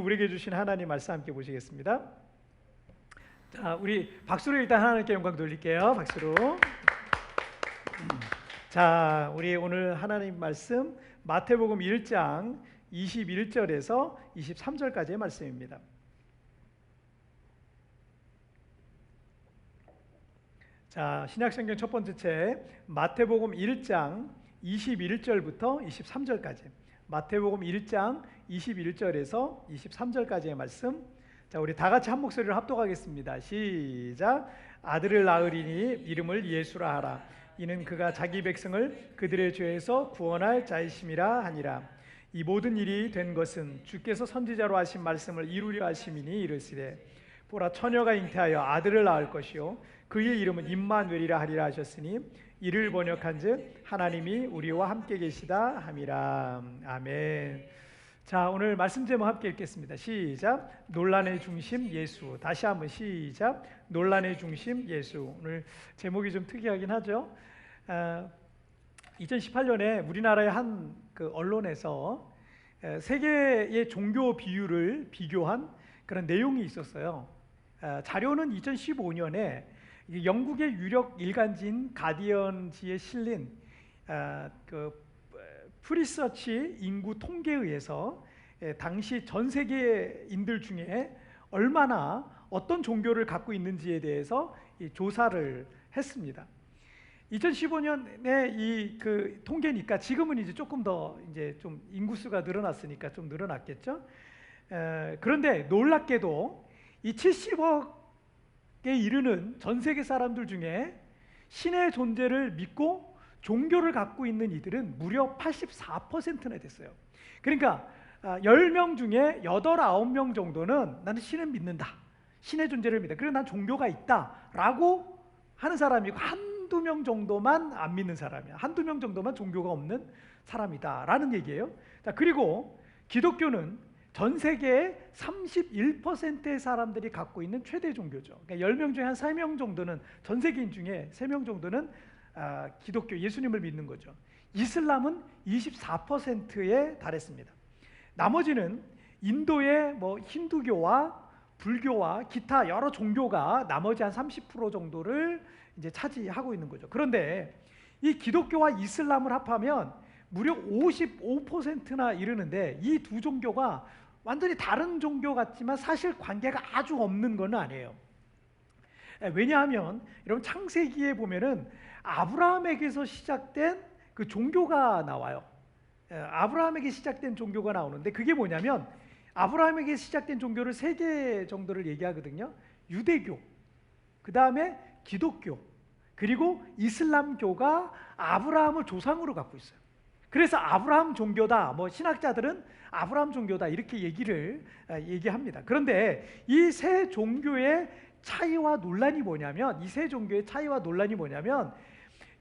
우리에게 주신 하나님 말씀 함께 보시겠습니다. 자, 우리 박수로 일단 하나님께 영광 돌릴게요. 박수로. 자, 우리 오늘 하나님 말씀 마태복음 1장 21절에서 23절까지의 말씀입니다. 자, 신약성경 첫 번째 책 마태복음 1장 21절부터 23절까지, 마태복음 1장 21절에서 23절까지의 말씀. 자, 우리 다 같이 한 목소리로 합독하겠습니다. 시작. 아들을 낳으리니 이름을 예수라 하라. 이는 그가 자기 백성을 그들의 죄에서 구원할 자이심이라 하니라. 이 모든 일이 된 것은 주께서 선지자로 하신 말씀을 이루려 하심이니 이르시되, 보라, 처녀가 잉태하여 아들을 낳을 것이요 그의 이름은 임마누엘이라 하리라 하셨으니, 이를 번역한즉 하나님이 우리와 함께 계시다 함이라. 아멘. 자, 오늘 말씀 제목 함께 읽겠습니다. 시작. 논란의 중심 예수. 다시 한번 시작. 논란의 중심 예수. 오늘 제목이 좀 특이하긴 하죠. 2018년에 우리나라의 한 언론에서 세계의 종교 비율을 비교한 그런 내용이 있었어요. 자료는 2015년에 영국의 유력 일간지인 가디언지에 실린 프리서치 인구 통계에 의해서 당시 전 세계인들 중에 얼마나 어떤 종교를 갖고 있는지에 대해서 조사를 했습니다. 2015년에 이 통계니까 지금은 이제 조금 더 이제 좀 인구수가 늘어났으니까 좀 늘어났겠죠. 그런데 놀랍게도 이 70억에 이르는 전 세계 사람들 중에 신의 존재를 믿고 종교를 갖고 있는 이들은 무려 84%나 됐어요. 그러니까 10명 중에 8, 9명 정도는 나는 신을 믿는다, 신의 존재를 믿는다, 그리고 난 종교가 있다 라고 하는 사람이고, 한두 명 정도만 안 믿는 사람이야. 한두 명 정도만 종교가 없는 사람이다 라는 얘기예요. 자, 그리고 기독교는 전 세계의 31%의 사람들이 갖고 있는 최대 종교죠. 그러니까 10명 중에 한 3명 정도는, 전 세계인 중에 3명 정도는 기독교, 예수님을 믿는 거죠. 이슬람은 24%에 달했습니다. 나머지는 인도의 힌두교와 불교와 기타 여러 종교가 나머지 한 30% 정도를 이제 차지하고 있는 거죠. 그런데 이 기독교와 이슬람을 합하면 무려 55%나 이르는데, 이 두 종교가 완전히 다른 종교 같지만 사실 관계가 아주 없는 건 아니에요. 왜냐하면 여러분, 창세기에 보면은 아브라함에게서 시작된 그 종교가 나와요. 아브라함에게 시작된 종교가 나오는데, 그게 뭐냐면 아브라함에게 시작된 종교를 3개 정도를 얘기하거든요. 유대교, 그 다음에 기독교, 그리고 이슬람교가 아브라함을 조상으로 갖고 있어요. 그래서 아브라함 종교다, 신학자들은 아브라함 종교다 이렇게 얘기합니다. 그런데 이 세 종교의 차이와 논란이 뭐냐면,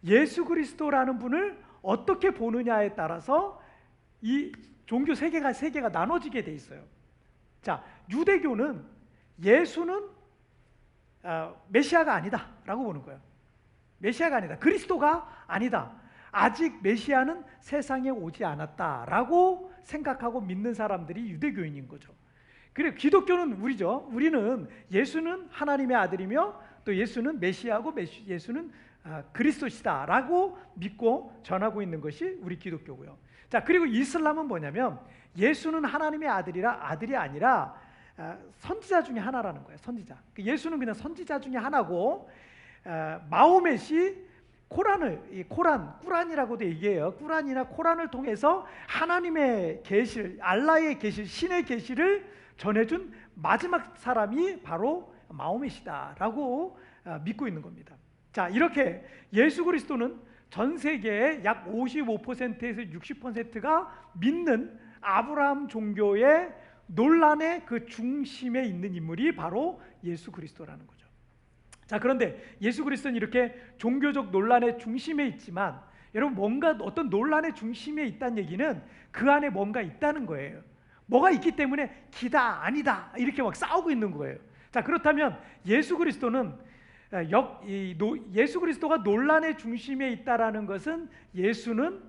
예수 그리스도라는 분을 어떻게 보느냐에 따라서 이 종교 세 개가 나눠지게 돼 있어요. 자, 유대교는 예수는 메시아가 아니다라고 보는 거예요. 메시아가 아니다, 그리스도가 아니다, 아직 메시아는 세상에 오지 않았다라고 생각하고 믿는 사람들이 유대교인인 거죠. 그리고 기독교는 우리는 예수는 하나님의 아들이며 또 예수는 메시아고 예수는 그리스도시다라고 믿고 전하고 있는 것이 우리 기독교고요. 자, 그리고 이슬람은 뭐냐면 예수는 하나님의 아들이 아니라 선지자 중에 하나라는 거예요. 선지자. 예수는 그냥 선지자 중에 하나고, 마호멧이 꾸란이라고도 얘기해요. 꾸란이나 코란을 통해서 하나님의 계시를, 알라의 계시, 신의 계시를 전해준 마지막 사람이 바로 마호멧이다라고 믿고 있는 겁니다. 자, 이렇게 예수 그리스도는 전 세계의 약 55%에서 60%가 믿는 아브라함 종교의 논란의 그 중심에 있는 인물이 바로 예수 그리스도라는 거죠. 자, 그런데 예수 그리스도는 이렇게 종교적 논란의 중심에 있지만, 여러분, 뭔가 어떤 논란의 중심에 있다는 얘기는 그 안에 뭔가 있다는 거예요. 뭐가 있기 때문에 기다 아니다 이렇게 막 싸우고 있는 거예요. 자, 그렇다면 예수 그리스도가 논란의 중심에 있다라는 것은 예수는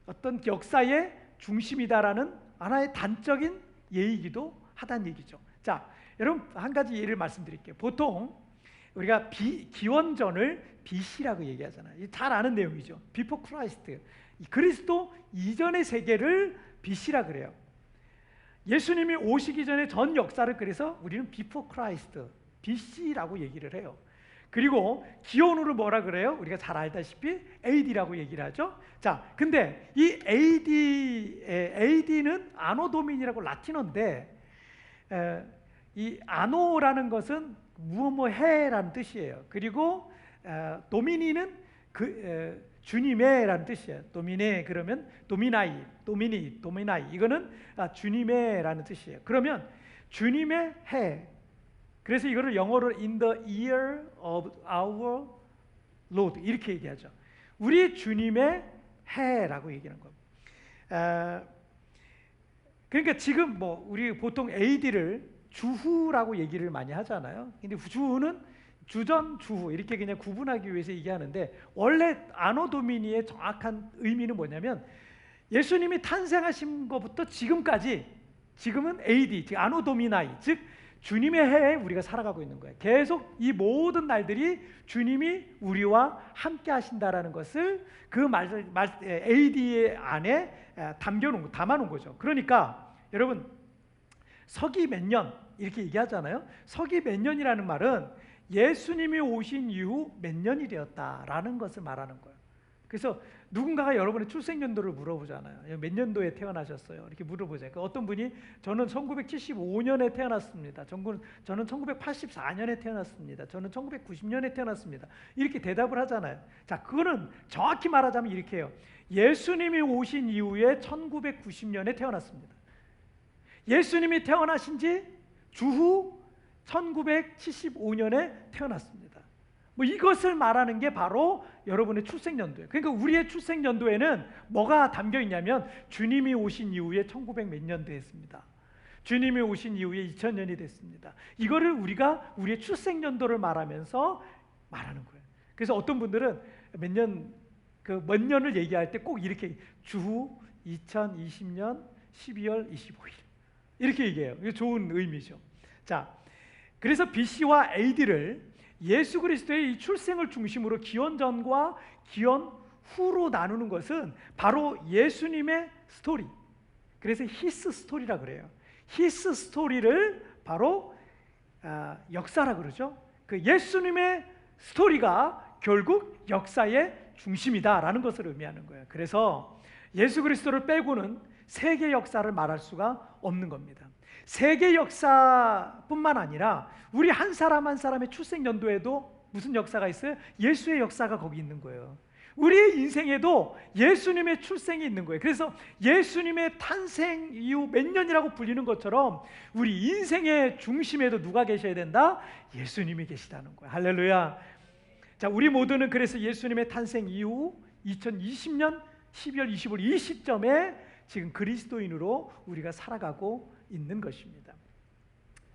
어떤 역사의 중심이다라는 하나의 단적인 예이기도 하다는 얘기죠. 자, 여러분 한 가지 예를 말씀드릴게요. 보통 우리가 기원전을 BC라고 얘기하잖아요. 잘 아는 내용이죠. Before Christ. 그리스도 이전의 세계를 BC라 그래요. 예수님이 오시기 전에 전 역사를 그래서 우리는 Before Christ, BC라고 얘기를 해요. 그리고 기원으로 뭐라 그래요? 우리가 잘 알다시피 AD라고 얘기를 하죠. 자, 근데 이 AD는 아노 도미니라고 라틴어인데, 이 아노라는 것은 무엇 해라는 뜻이에요. 그리고 도미니는 주님의라는 뜻이에요. 도미네 그러면 도미나이 이거는 주님의라는 뜻이에요. 그러면 주님의 해. 그래서 이거를 영어로 in the year of our Lord 이렇게 얘기하죠. 우리 주님의 해라고 얘기하는 겁니다. 그러니까 지금 뭐 우리 보통 AD를 주후라고 얘기를 많이 하잖아요. 근데 주후는 주전, 주후 이렇게 그냥 구분하기 위해서 얘기하는데, 원래 아노 도미니의 정확한 의미는 뭐냐면 예수님이 탄생하신 것부터 지금까지, 지금은 AD, 즉 아노 도미나이, 즉 주님의 해에 우리가 살아가고 있는 거예요. 계속 이 모든 날들이 주님이 우리와 함께 하신다라는 것을 그 AD 안에 담아놓은 거죠. 그러니까 여러분 서기 몇 년 이렇게 얘기하잖아요. 서기 몇 년이라는 말은 예수님이 오신 이후 몇 년이 되었다라는 것을 말하는 거예요. 그래서 누군가가 여러분의 출생연도를 물어보잖아요. 몇 년도에 태어나셨어요? 이렇게 물어보잖아요. 어떤 분이 저는 1975년에 태어났습니다. 저는 1984년에 태어났습니다. 저는 1990년에 태어났습니다. 이렇게 대답을 하잖아요. 자, 그거는 정확히 말하자면 이렇게 해요. 예수님이 오신 이후에 1990년에 태어났습니다. 예수님이 태어나신 지 주후 1975년에 태어났습니다. 뭐 이것을 말하는 게 바로 여러분의 출생연도예요. 그러니까 우리의 출생연도에는 뭐가 담겨 있냐면 주님이 오신 이후에 1900 몇 년도 했습니다. 주님이 오신 이후에 2000년이 됐습니다. 이거를 우리가 우리의 출생연도를 말하면서 말하는 거예요. 그래서 어떤 분들은 몇 년을 얘기할 때 꼭 이렇게 주후 2020년 12월 25일 이렇게 얘기해요. 이게 좋은 의미죠. 자, 그래서 BC와 AD를 예수 그리스도의 이 출생을 중심으로 기원 전과 기원 후로 나누는 것은 바로 예수님의 스토리. 그래서 히스 스토리라 그래요. 히스 스토리를 바로 역사라 그러죠. 그 예수님의 스토리가 결국 역사의 중심이다라는 것을 의미하는 거예요. 그래서 예수 그리스도를 빼고는 세계 역사를 말할 수가 없는 겁니다. 세계 역사뿐만 아니라 우리 한 사람 한 사람의 출생 연도에도 무슨 역사가 있어요? 예수의 역사가 거기 있는 거예요. 우리의 인생에도 예수님의 출생이 있는 거예요. 그래서 예수님의 탄생 이후 몇 년이라고 불리는 것처럼 우리 인생의 중심에도 누가 계셔야 된다? 예수님이 계시다는 거예요. 할렐루야. 자, 우리 모두는 그래서 예수님의 탄생 이후 2020년 12월 25일 이 시점에 지금 그리스도인으로 우리가 살아가고 있는 것입니다.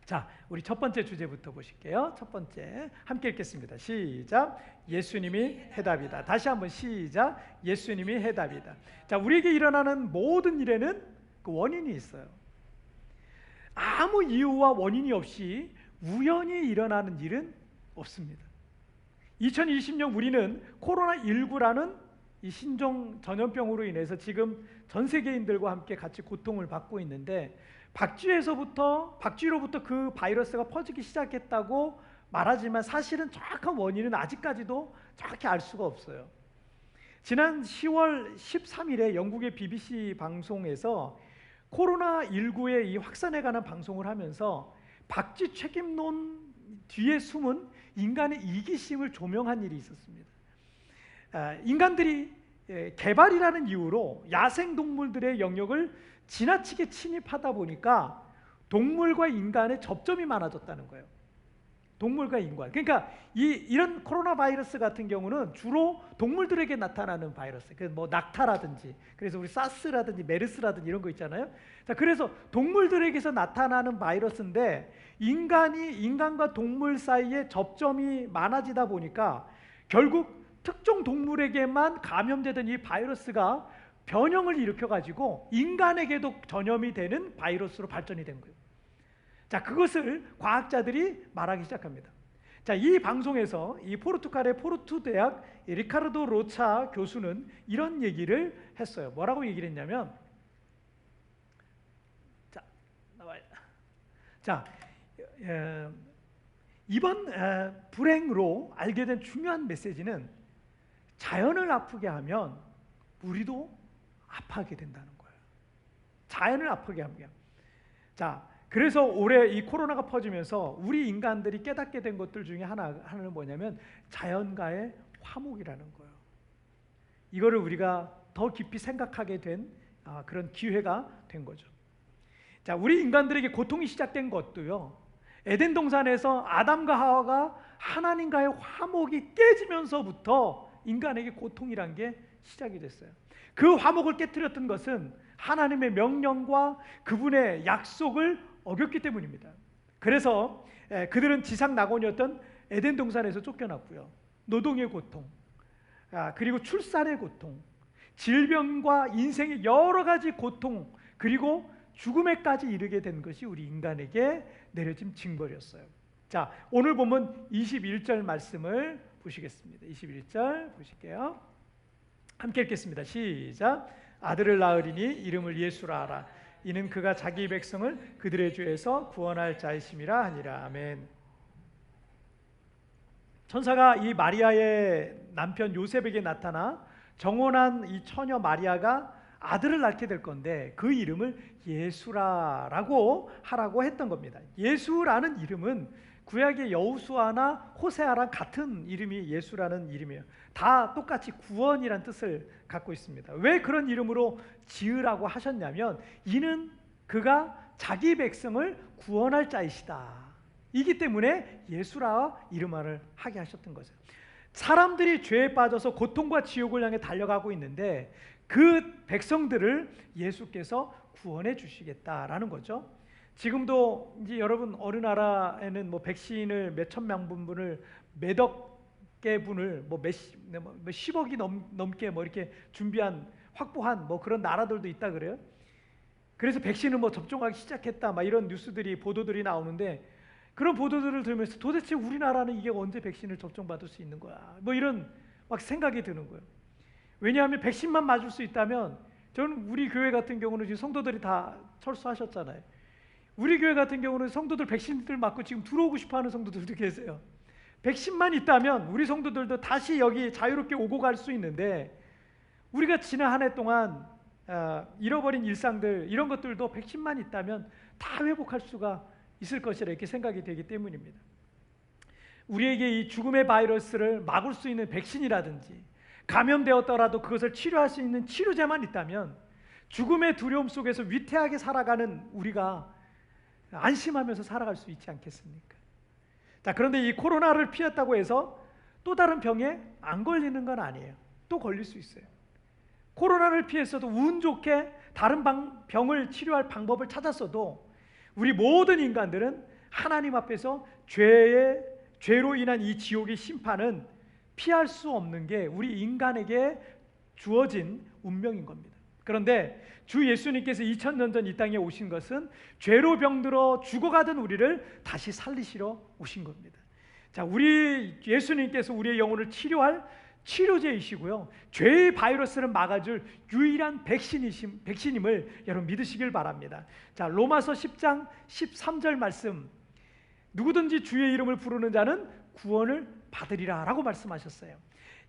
자, 우리 첫 번째 주제부터 보실게요. 첫 번째 함께 읽겠습니다. 시작. 예수님이 해답이다. 다시 한번 시작. 예수님이 해답이다. 자, 우리에게 일어나는 모든 일에는 그 원인이 있어요. 아무 이유와 원인이 없이 우연히 일어나는 일은 없습니다. 2020년 우리는 코로나19라는 이 신종 전염병으로 인해서 지금 전 세계인들과 함께 같이 고통을 받고 있는데, 박쥐로부터 그 바이러스가 퍼지기 시작했다고 말하지만 사실은 정확한 원인은 아직까지도 정확히 알 수가 없어요. 지난 10월 13일에 영국의 BBC 방송에서 코로나19의 이 확산에 관한 방송을 하면서 박쥐 책임론 뒤에 숨은 인간의 이기심을 조명한 일이 있었습니다. 인간들이 개발이라는 이유로 야생동물들의 영역을 지나치게 침입하다 보니까 동물과 인간의 접점이 많아졌다는 거예요. 동물과 인간. 그러니까 이런 코로나 바이러스 같은 경우는 주로 동물들에게 나타나는 바이러스. 뭐 낙타라든지, 그래서 우리 사스라든지 메르스라든지 이런 거 있잖아요. 자, 그래서 동물들에게서 나타나는 바이러스인데 인간과 동물 사이에 접점이 많아지다 보니까 결국 특정 동물에게만 감염되던 이 바이러스가 변형을 일으켜가지고 인간에게도 전염이 되는 바이러스로 발전이 된 거예요. 자, 그것을 과학자들이 말하기 시작합니다. 자, 이 방송에서 이 포르투갈의 포르투 대학 리카르도 로차 교수는 이런 얘기를 했어요. 뭐라고 얘기를 했냐면, 자, 나와요. 자, 이번 불행으로 알게 된 중요한 메시지는 자연을 아프게 하면 우리도 아파하게 된다는 거예요. 자연을 아프게 하면. 자, 그래서 올해 이 코로나가 퍼지면서 우리 인간들이 깨닫게 된 것들 중에 하나는 뭐냐면 자연과의 화목이라는 거예요. 이거를 우리가 더 깊이 생각하게 된 그런 기회가 된 거죠. 자, 우리 인간들에게 고통이 시작된 것도요, 에덴 동산에서 아담과 하와가 하나님과의 화목이 깨지면서부터 인간에게 고통이란 게 시작이 됐어요. 그 화목을 깨뜨렸던 것은 하나님의 명령과 그분의 약속을 어겼기 때문입니다. 그래서 그들은 지상 낙원이었던 에덴 동산에서 쫓겨났고요. 노동의 고통, 그리고 출산의 고통, 질병과 인생의 여러 가지 고통, 그리고 죽음에까지 이르게 된 것이 우리 인간에게 내려진 징벌이었어요. 자, 오늘 보면 21절 말씀을 보시겠습니다. 21절 보실게요. 함께 읽겠습니다. 시작. 아들을 낳으리니 이름을 예수라 하라. 이는 그가 자기 백성을 그들의 죄에서 구원할 자이심이라 하니라. 아멘. 천사가 이 마리아의 남편 요셉에게 나타나 정혼한 이 처녀 마리아가 아들을 낳게 될 건데 그 이름을 예수라라고 하라고 했던 겁니다. 예수라는 이름은 구약의 여호수아나 호세아랑 같은 이름이 예수라는 이름이에요. 다 똑같이 구원이란 뜻을 갖고 있습니다. 왜 그런 이름으로 지으라고 하셨냐면 이는 그가 자기 백성을 구원할 자이시다. 이기 때문에 예수라 이름을 하게 하셨던 거죠. 사람들이 죄에 빠져서 고통과 지옥을 향해 달려가고 있는데 그 백성들을 예수께서 구원해 주시겠다라는 거죠. 지금도 이제 여러분 어느 나라에는 뭐 백신을 몇천 명분을 몇억 개분을 뭐 10억이 넘게 뭐 이렇게 준비한 확보한 뭐 그런 나라들도 있다 그래요. 그래서 백신을 뭐 접종하기 시작했다 막 이런 뉴스들이 보도들이 나오는데 그런 보도들을 들으면서 도대체 우리나라는 이게 언제 백신을 접종받을 수 있는 거야? 뭐 이런 막 생각이 드는 거예요. 왜냐하면 백신만 맞을 수 있다면 저는 우리 교회 같은 경우는 지금 성도들이 다 철수하셨잖아요. 우리 교회 같은 경우는 성도들 백신들 맞고 지금 들어오고 싶어하는 성도들도 계세요. 백신만 있다면 우리 성도들도 다시 여기 자유롭게 오고 갈 수 있는데 우리가 지난 한 해 동안 잃어버린 일상들 이런 것들도 백신만 있다면 다 회복할 수가 있을 것이라 이렇게 생각이 되기 때문입니다. 우리에게 이 죽음의 바이러스를 막을 수 있는 백신이라든지 감염되었더라도 그것을 치료할 수 있는 치료제만 있다면 죽음의 두려움 속에서 위태하게 살아가는 우리가 안심하면서 살아갈 수 있지 않겠습니까? 자, 그런데 이 코로나를 피했다고 해서 또 다른 병에 안 걸리는 건 아니에요. 또 걸릴 수 있어요. 코로나를 피했어도 운 좋게 다른 병을 치료할 방법을 찾았어도 우리 모든 인간들은 하나님 앞에서 죄로 인한 이 지옥의 심판은 피할 수 없는 게 우리 인간에게 주어진 운명인 겁니다. 그런데 주 예수님께서 2000년 전 이 땅에 오신 것은 죄로 병들어 죽어가던 우리를 다시 살리시러 오신 겁니다. 자, 우리 예수님께서 우리의 영혼을 치료할 치료제이시고요, 죄의 바이러스를 막아줄 유일한 백신임을 여러분 믿으시길 바랍니다. 자, 로마서 10장 13절 말씀, 누구든지 주의 이름을 부르는 자는 구원을 받으리라 라고 말씀하셨어요.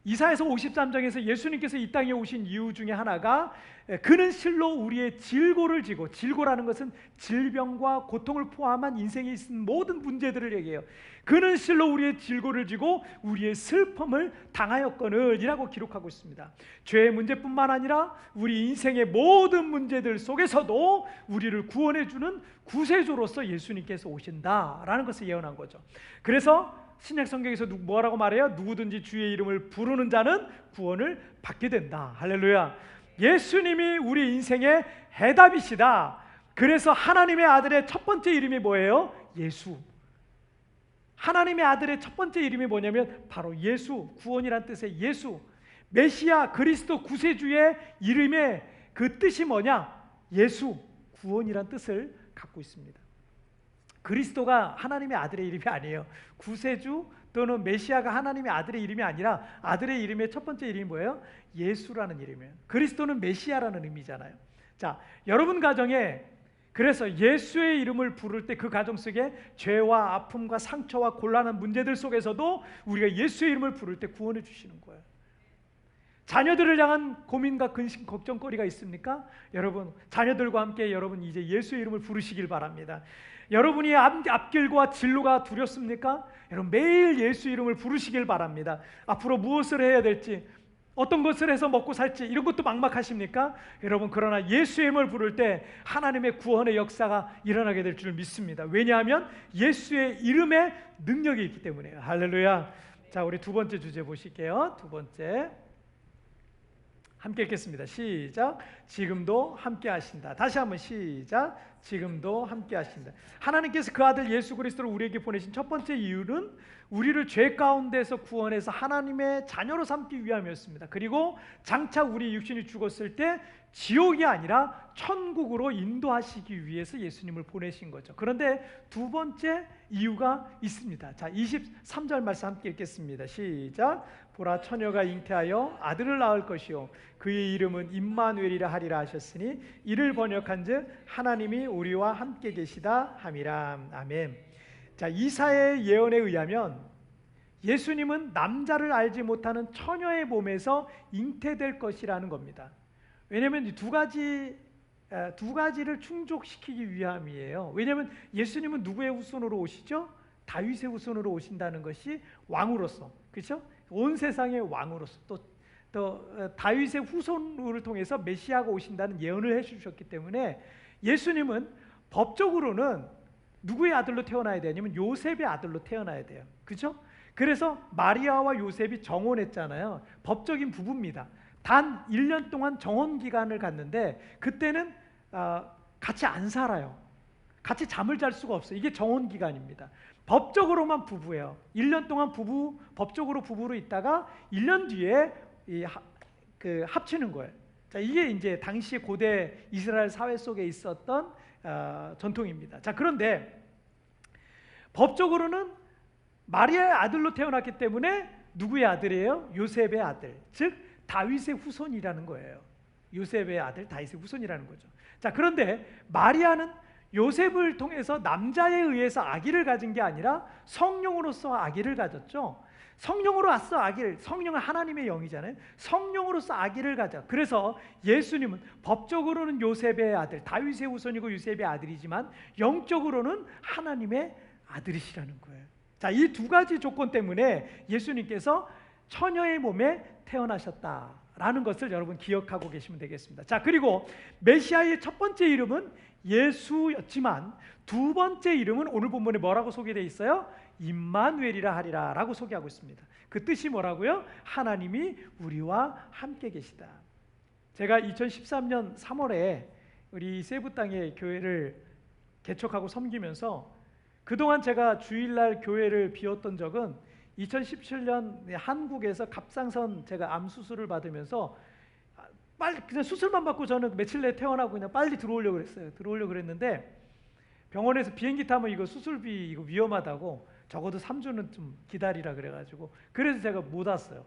이사야서 53장에서 예수님께서 이 땅에 오신 이유 중에 하나가 그는 실로 우리의 질고를 지고, 질고라는 것은 질병과 고통을 포함한 인생에 있는 모든 문제들을 얘기해요. 그는 실로 우리의 질고를 지고 우리의 슬픔을 당하였거늘 이라고 기록하고 있습니다. 죄의 문제뿐만 아니라 우리 인생의 모든 문제들 속에서도 우리를 구원해 주는 구세주로서 예수님께서 오신다라는 것을 예언한 거죠. 그래서 신약 성경에서 뭐라고 말해요? 누구든지 주의 이름을 부르는 자는 구원을 받게 된다. 할렐루야. 예수님이 우리 인생의 해답이시다. 그래서 하나님의 아들의 첫 번째 이름이 뭐예요? 예수. 하나님의 아들의 첫 번째 이름이 뭐냐면 바로 예수, 구원이란 뜻의 예수. 메시아 그리스도 구세주의 이름의 그 뜻이 뭐냐? 예수, 구원이란 뜻을 갖고 있습니다. 그리스도가 하나님의 아들의 이름이 아니에요. 구세주 또는 메시아가 하나님의 아들의 이름이 아니라 아들의 이름의 첫 번째 이름이 뭐예요? 예수라는 이름이에요. 그리스도는 메시아라는 의미잖아요. 자, 여러분 가정에 그래서 예수의 이름을 부를 때 그 가정 속에 죄와 아픔과 상처와 곤란한 문제들 속에서도 우리가 예수의 이름을 부를 때 구원해 주시는 거예요. 자녀들을 향한 고민과 근심, 걱정거리가 있습니까? 여러분, 자녀들과 함께 여러분 이제 예수의 이름을 부르시길 바랍니다. 여러분이 앞길과 진로가 두렵습니까? 여러분 매일 예수 이름을 부르시길 바랍니다. 앞으로 무엇을 해야 될지, 어떤 것을 해서 먹고 살지 이런 것도 막막하십니까? 여러분 그러나 예수의 이름을 부를 때 하나님의 구원의 역사가 일어나게 될 줄 믿습니다. 왜냐하면 예수의 이름에 능력이 있기 때문에요. 할렐루야. 자, 우리 두 번째 주제 보실게요. 두 번째 함께 읽겠습니다. 시작. 지금도 함께 하신다. 다시 한번 시작. 지금도 함께 하신다. 하나님께서 그 아들 예수 그리스도를 우리에게 보내신 첫 번째 이유는 우리를 죄 가운데서 구원해서 하나님의 자녀로 삼기 위함이었습니다. 그리고 장차 우리 육신이 죽었을 때 지옥이 아니라 천국으로 인도하시기 위해서 예수님을 보내신 거죠. 그런데 두 번째 이유가 있습니다. 자, 23절 말씀 함께 읽겠습니다. 시작. 보라, 처녀가 잉태하여 아들을 낳을 것이요 그의 이름은 임마누엘이라 하리라 하셨으니 이를 번역한즉 하나님이 우리와 함께 계시다 함이라. 아멘. 자, 이사야의 예언에 의하면 예수님은 남자를 알지 못하는 처녀의 몸에서 잉태될 것이라는 겁니다. 왜냐하면 두 가지를 충족시키기 위함이에요. 왜냐하면 예수님은 누구의 후손으로 오시죠? 다윗의 후손으로 오신다는 것이 왕으로서, 그렇죠? 온 세상의 왕으로서 또 다윗의 후손을 통해서 메시아가 오신다는 예언을 해주셨기 때문에 예수님은 법적으로는 누구의 아들로 태어나야 되냐면 요셉의 아들로 태어나야 돼요. 그렇죠? 그래서 마리아와 요셉이 정혼했잖아요. 법적인 부부입니다. 단 1년 동안 정혼 기간을 갖는데 그때는 같이 안 살아요. 같이 잠을 잘 수가 없어요. 이게 정혼 기간입니다. 법적으로만 부부예요. 1년 동안 법적으로 부부로 있다가 1년 뒤에 합치는 거예요. 자, 이게 이제 당시 고대 이스라엘 사회 속에 있었던 전통입니다. 자, 그런데 법적으로는 마리아의 아들로 태어났기 때문에 누구의 아들이에요? 요셉의 아들, 즉 다윗의 후손이라는 거예요. 요셉의 아들 다윗의 후손이라는 거죠. 자, 그런데 마리아는 요셉을 통해서 남자에 의해서 아기를 가진 게 아니라 성령으로서 아기를 가졌죠. 성령으로서 아기를, 성령은 하나님의 영이잖아요. 성령으로서 아기를 가져. 그래서 예수님은 법적으로는 요셉의 아들, 다윗의 후손이고 요셉의 아들이지만 영적으로는 하나님의 아들이시라는 거예요. 자, 이 두 가지 조건 때문에 예수님께서 처녀의 몸에 태어나셨다라는 것을 여러분 기억하고 계시면 되겠습니다. 자, 그리고 메시아의 첫 번째 이름은 예수였지만 두 번째 이름은 오늘 본문에 뭐라고 소개되어 있어요? 임마누엘이라 하리라 라고 소개하고 있습니다. 그 뜻이 뭐라고요? 하나님이 우리와 함께 계시다. 제가 2013년 3월에 우리 세부 땅의 교회를 개척하고 섬기면서 그동안 제가 주일날 교회를 비웠던 적은 2017년 한국에서 갑상선 제가 암 수술을 받으면서 빨리 그냥 수술만 받고 저는 며칠 내에 퇴원하고 그냥 빨리 들어오려고 그랬어요. 들어오려고 그랬는데 병원에서 비행기 타면 이거 수술비 이거 위험하다고 적어도 3주는 좀 기다리라 그래가지고 그래서 제가 못 왔어요.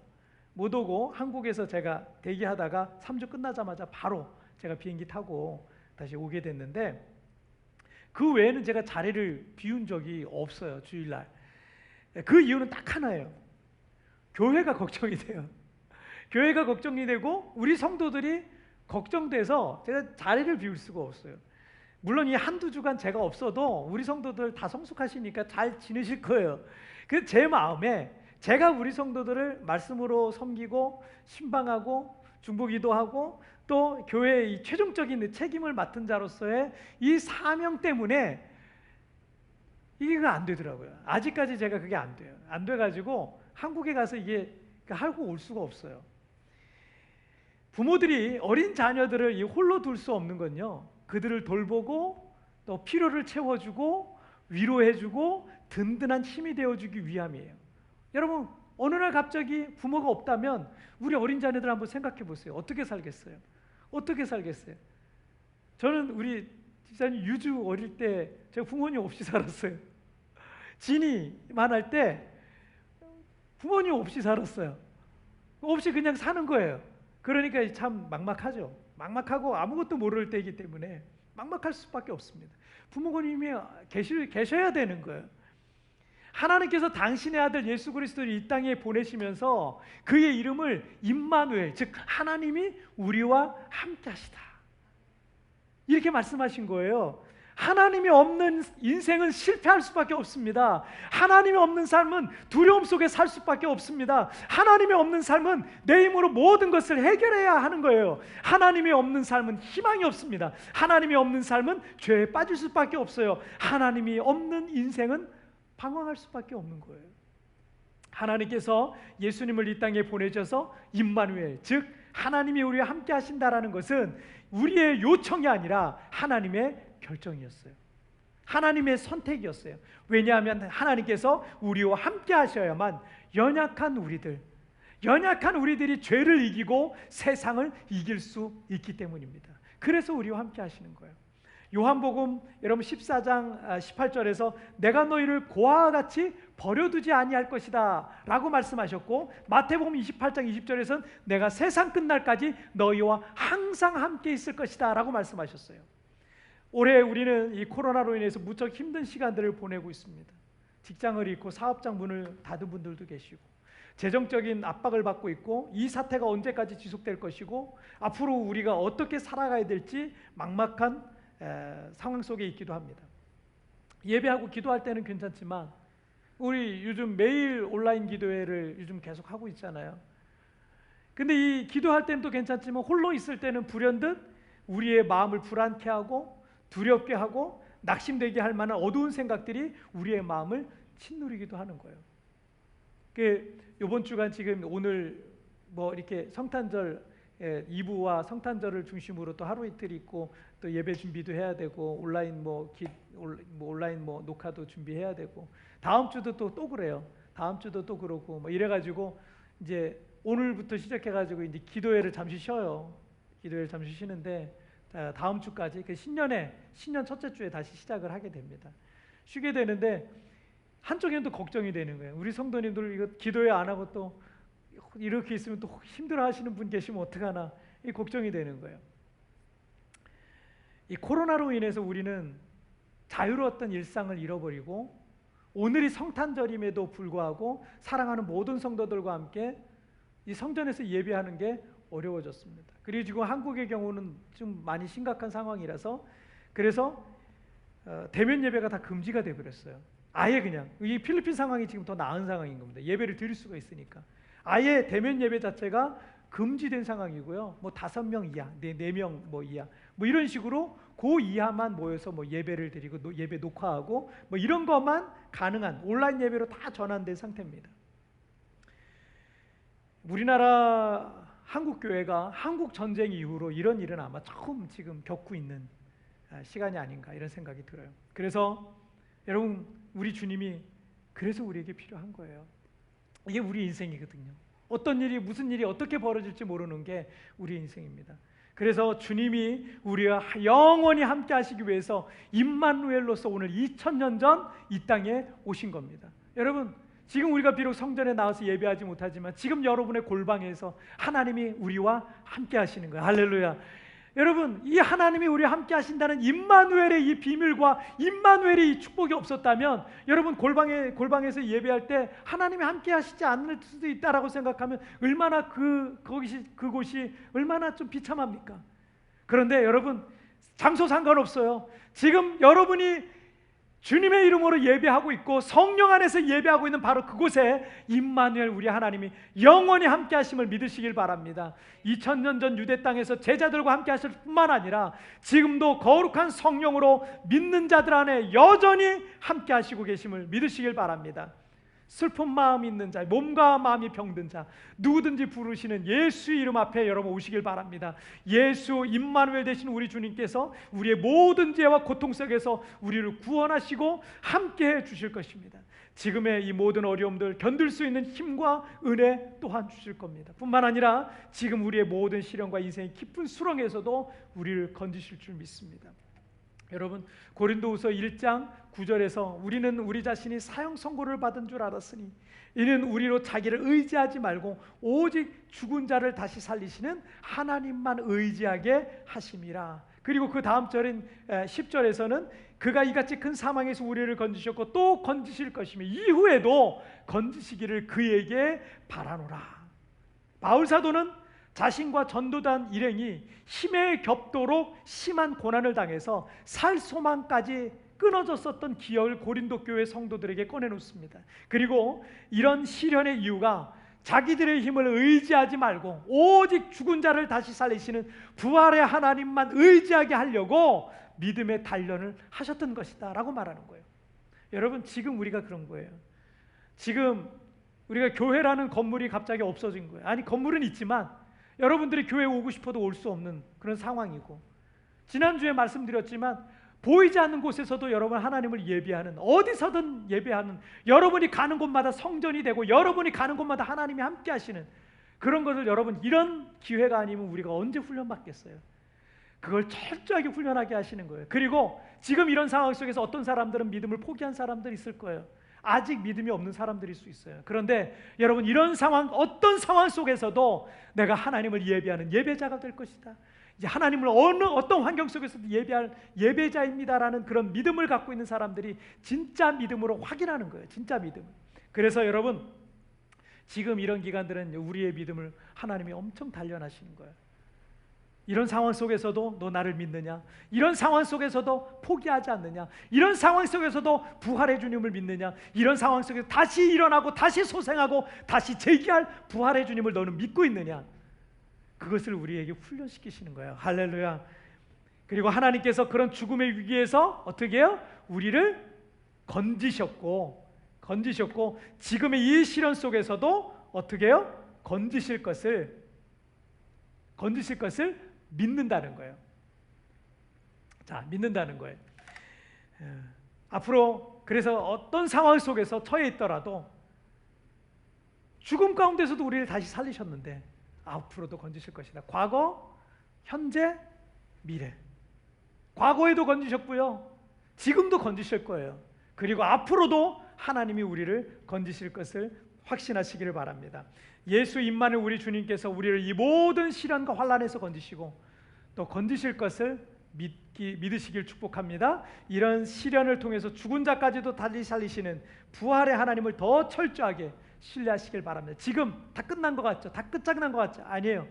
못 오고 한국에서 제가 대기하다가 3주 끝나자마자 바로 제가 비행기 타고 다시 오게 됐는데 그 외에는 제가 자리를 비운 적이 없어요. 주일날. 그 이유는 딱 하나예요. 교회가 걱정이 돼요. 교회가 걱정이 되고 우리 성도들이 걱정돼서 제가 자리를 비울 수가 없어요. 물론 이 한두 주간 제가 없어도 우리 성도들 다 성숙하시니까 잘 지내실 거예요. 그 제 마음에 제가 우리 성도들을 말씀으로 섬기고 신방하고 중보기도하고 또 교회의 이 최종적인 책임을 맡은 자로서의 이 사명 때문에 이게 안 되더라고요. 아직까지 제가 그게 안 돼요. 안 돼가지고 한국에 가서 이게 하고 올 수가 없어요. 부모들이 어린 자녀들을 홀로 둘 수 없는 건요. 그들을 돌보고 또 필요를 채워주고 위로해주고 든든한 힘이 되어주기 위함이에요. 여러분 어느 날 갑자기 부모가 없다면 우리 어린 자녀들 한번 생각해 보세요. 어떻게 살겠어요? 어떻게 살겠어요? 저는 우리 집사님 유주 어릴 때 제가 부모님 없이 살았어요. 진이만 할 때 부모님 없이 살았어요. 없이 그냥 사는 거예요. 그러니까 참 막막하죠. 막막하고 아무것도 모를 때이기 때문에 막막할 수밖에 없습니다. 부모님이 계셔야 되는 거예요. 하나님께서 당신의 아들 예수 그리스도를 이 땅에 보내시면서 그의 이름을 임마누엘, 즉 하나님이 우리와 함께 하시다, 이렇게 말씀하신 거예요. 하나님이 없는 인생은 실패할 수밖에 없습니다. 하나님이 없는 삶은 두려움 속에 살 수밖에 없습니다. 하나님이 없는 삶은 내 힘으로 모든 것을 해결해야 하는 거예요. 하나님이 없는 삶은 희망이 없습니다. 하나님이 없는 삶은 죄에 빠질 수밖에 없어요. 하나님이 없는 인생은 방황할 수밖에 없는 거예요. 하나님께서 예수님을 이 땅에 보내셔서 임마누엘, 즉 하나님이 우리와 함께 하신다라는 것은 우리의 요청이 아니라 하나님의 결정이었어요. 하나님의 선택이었어요. 왜냐하면 하나님께서 우리와 함께 하셔야만 연약한 우리들이 죄를 이기고 세상을 이길 수 있기 때문입니다. 그래서 우리와 함께 하시는 거예요. 요한복음 여러분 14장 18절에서 내가 너희를 고아와 같이 버려두지 아니할 것이다 라고 말씀하셨고, 마태복음 28장 20절에서는 내가 세상 끝날까지 너희와 항상 함께 있을 것이다 라고 말씀하셨어요. 올해 우리는 이 코로나로 인해서 무척 힘든 시간들을 보내고 있습니다. 직장을 잃고 사업장 문을 닫은 분들도 계시고, 재정적인 압박을 받고 있고, 이 사태가 언제까지 지속될 것이고 앞으로 우리가 어떻게 살아가야 될지 막막한 상황 속에 있기도 합니다. 예배하고 기도할 때는 괜찮지만 우리 요즘 매일 온라인 기도회를 요즘 계속 하고 있잖아요. 근데 이 기도할 때는 또 괜찮지만 홀로 있을 때는 불현듯 우리의 마음을 불안케 하고 두렵게 하고 낙심되게 할 만한 어두운 생각들이 우리의 마음을 짓누르기도 하는 거예요. 이번 주간 지금 오늘 뭐 이렇게 성탄절 2부와 성탄절을 중심으로 또 하루 이틀 있고 또 예배 준비도 해야 되고 온라인 온라인 녹화도 준비해야 되고, 다음 주도 또 그래요. 다음 주도 또 그러고 뭐 이래가지고 이제 오늘부터 시작해가지고 이제 기도회를 잠시 쉬어요. 기도회를 잠시 쉬는데 다음 주까지 신년 첫째 주에 다시 시작을 하게 됩니다. 쉬게 되는데 한쪽에는 또 걱정이 되는 거예요. 우리 성도님들 이거 기도회 안 하고 또 이렇게 있으면 또 힘들어하시는 분 계시면 어떡하나, 이 걱정이 되는 거예요. 이 코로나로 인해서 우리는 자유로웠던 일상을 잃어버리고 오늘이 성탄절임에도 불구하고 사랑하는 모든 성도들과 함께 이 성전에서 예배하는 게 어려워졌습니다. 그리고 지금 한국의 경우는 좀 많이 심각한 상황이라서 그래서 대면 예배가 다 금지가 되어버렸어요. 아예 그냥 이 필리핀 상황이 지금 더 나은 상황인 겁니다. 예배를 드릴 수가 있으니까 아예 대면 예배 자체가 금지된 상황이고요. 뭐 5명 이하, 4명 뭐 이하, 뭐 이런 식으로 그 이하만 모여서 뭐 예배를 드리고 예배 녹화하고 뭐 이런 것만 가능한 온라인 예배로 다 전환된 상태입니다. 우리나라 한국 교회가 한국 전쟁 이후로 이런 일은 아마 처음 지금 겪고 있는 시간이 아닌가 이런 생각이 들어요. 그래서 여러분, 우리 주님이 그래서 우리에게 필요한 거예요. 이게 우리 인생이거든요. 어떤 일이 무슨 일이 어떻게 벌어질지 모르는 게 우리 인생입니다. 그래서 주님이 우리와 영원히 함께 하시기 위해서 임마누엘로서 오늘 2000년 전 이 땅에 오신 겁니다. 여러분, 지금 우리가 비록 성전에 나와서 예배하지 못하지만 지금 여러분의 골방에서 하나님이 우리와 함께 하시는 거예요. 할렐루야. 여러분, 이 하나님이 우리와 함께 하신다는 임마누엘의 이 비밀과 임마누엘의 이 축복이 없었다면 여러분 골방에서 예배할 때 하나님이 함께 하시지 않을 수도 있다라고 생각하면 얼마나 그곳이 얼마나 좀 비참합니까? 그런데 여러분, 장소 상관없어요. 지금 여러분이 주님의 이름으로 예배하고 있고 성령 안에서 예배하고 있는 바로 그곳에 임마누엘 우리 하나님이 영원히 함께 하심을 믿으시길 바랍니다. 2000년 전 유대 땅에서 제자들과 함께 하실 뿐만 아니라 지금도 거룩한 성령으로 믿는 자들 안에 여전히 함께 하시고 계심을 믿으시길 바랍니다. 슬픈 마음이 있는 자, 몸과 마음이 병든 자 누구든지 부르시는 예수의 이름 앞에 여러분 오시길 바랍니다. 예수 임마누엘 되신 우리 주님께서 우리의 모든 죄와 고통 속에서 우리를 구원하시고 함께해 주실 것입니다. 지금의 이 모든 어려움들 견딜 수 있는 힘과 은혜 또한 주실 겁니다. 뿐만 아니라 지금 우리의 모든 시련과 인생의 깊은 수렁에서도 우리를 건지실 줄 믿습니다. 여러분, 고린도후서 1장 9절에서 우리는 우리 자신이 사형 선고를 받은 줄 알았으니 이는 우리로 자기를 의지하지 말고 오직 죽은 자를 다시 살리시는 하나님만 의지하게 하심이라. 그리고 그 다음 절인 10절에서는 그가 이같이 큰 사망에서 우리를 건지셨고 또 건지실 것이며 이후에도 건지시기를 그에게 바라노라. 바울 사도는 자신과 전도단 일행이 힘에 겹도록 심한 고난을 당해서 살 소망까지 끊어졌었던 기억을 고린도 교회 성도들에게 꺼내놓습니다. 그리고 이런 시련의 이유가 자기들의 힘을 의지하지 말고 오직 죽은 자를 다시 살리시는 부활의 하나님만 의지하게 하려고 믿음의 단련을 하셨던 것이다 라고 말하는 거예요. 여러분, 지금 우리가 그런 거예요. 지금 우리가 교회라는 건물이 갑자기 없어진 거예요. 아니, 건물은 있지만 여러분들이 교회 오고 싶어도 올 수 없는 그런 상황이고, 지난주에 말씀드렸지만 보이지 않는 곳에서도 여러분 하나님을 예배하는, 어디서든 예배하는, 여러분이 가는 곳마다 성전이 되고 여러분이 가는 곳마다 하나님이 함께 하시는 그런 것을, 여러분 이런 기회가 아니면 우리가 언제 훈련받겠어요? 그걸 철저하게 훈련하게 하시는 거예요. 그리고 지금 이런 상황 속에서 어떤 사람들은 믿음을 포기한 사람들이 있을 거예요. 아직 믿음이 없는 사람들일 수 있어요. 그런데 여러분, 이런 상황, 어떤 상황 속에서도 내가 하나님을 예배하는 예배자가 될 것이다, 이제 하나님을 어떤 환경 속에서도 예배할 예배자입니다라는 그런 믿음을 갖고 있는 사람들이 진짜 믿음으로 확인하는 거예요. 진짜 믿음. 그래서 여러분, 지금 이런 기간들은 우리의 믿음을 하나님이 엄청 단련하시는 거예요. 이런 상황 속에서도 너 나를 믿느냐? 이런 상황 속에서도 포기하지 않느냐? 이런 상황 속에서도 부활의 주님을 믿느냐? 이런 상황 속에서 다시 일어나고 다시 소생하고 다시 재기할 부활의 주님을 너는 믿고 있느냐? 그것을 우리에게 훈련시키시는 거예요. 할렐루야. 그리고 하나님께서 그런 죽음의 위기에서 어떻게 해요? 우리를 건지셨고 지금의 이 시련 속에서도 어떻게 해요? 건지실 것을 믿는다는 거예요. 자, 믿는다는 거예요. 앞으로 그래서 어떤 상황 속에서 처해 있더라도 죽음 가운데서도 우리를 다시 살리셨는데 앞으로도 건지실 것이다. 과거, 현재, 미래. 과거에도 건지셨고요, 지금도 건지실 거예요. 그리고 앞으로도 하나님이 우리를 건지실 것을 확신하시기를 바랍니다. 예수 임마누엘 우리 주님께서 우리를 이 모든 시련과 환난에서 건지시고 또 건지실 것을 믿으시길 축복합니다. 이런 시련을 통해서 죽은 자까지도 다시 살리시는 부활의 하나님을 더 철저하게 신뢰하시길 바랍니다. 지금 다 끝난 것 같죠? 다 끝장난 것 같죠? 아니에요.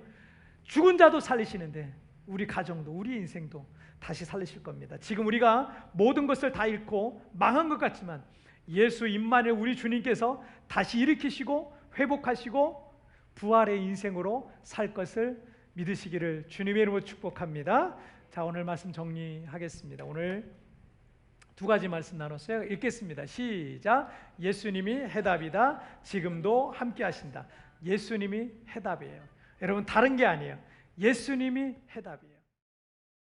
죽은 자도 살리시는데 우리 가정도, 우리 인생도 다시 살리실 겁니다. 지금 우리가 모든 것을 다 잃고 망한 것 같지만 예수 임마누엘 우리 주님께서 다시 일으키시고 회복하시고 부활의 인생으로 살 것을 믿으시기를 주님의 이름으로 축복합니다. 자, 오늘 말씀 정리하겠습니다. 오늘 두 가지 말씀 나눴어요. 읽겠습니다. 시작. 예수님이 해답이다. 지금도 함께 하신다. 예수님이 해답이에요. 여러분, 다른 게 아니에요. 예수님이 해답이에요.